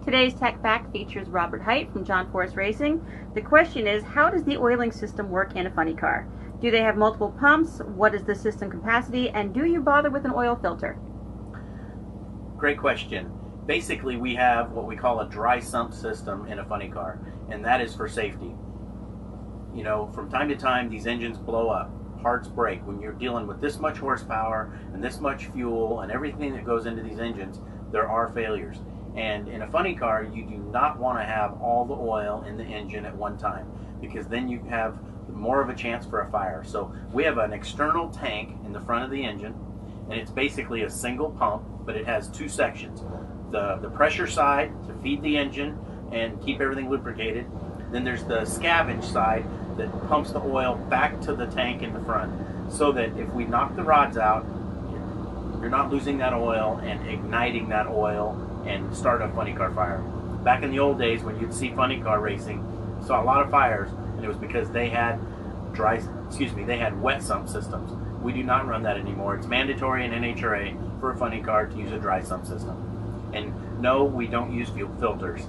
Today's Tech Fact features Robert Hight from John Force Racing. The question is, how does the oiling system work in a funny car? Do they have multiple pumps? What is the system capacity? And do you bother with an oil filter? Great question. Basically, we have what we call a dry sump system in a funny car, and that is for safety. You know, from time to time, these engines blow up. Parts break. When you're dealing with this much horsepower and this much fuel and everything that goes into these engines, there are failures. And in a funny car, you do not want to have all the oil in the engine at one time, because then you have more of a chance for a fire. So we have an external tank in the front of the engine, and it's basically a single pump, but it has two sections. The pressure side to feed the engine and keep everything lubricated. Then there's the scavenge side that pumps the oil back to the tank in the front, so that if we knock the rods out, you're not losing that oil and igniting that oil and start a funny car fire. Back in the old days, when you'd see funny car racing, you saw a lot of fires, and it was because they had wet sump systems. We do not run that anymore. It's mandatory in NHRA for a funny car to use a dry sump system. And no, we don't use fuel filters.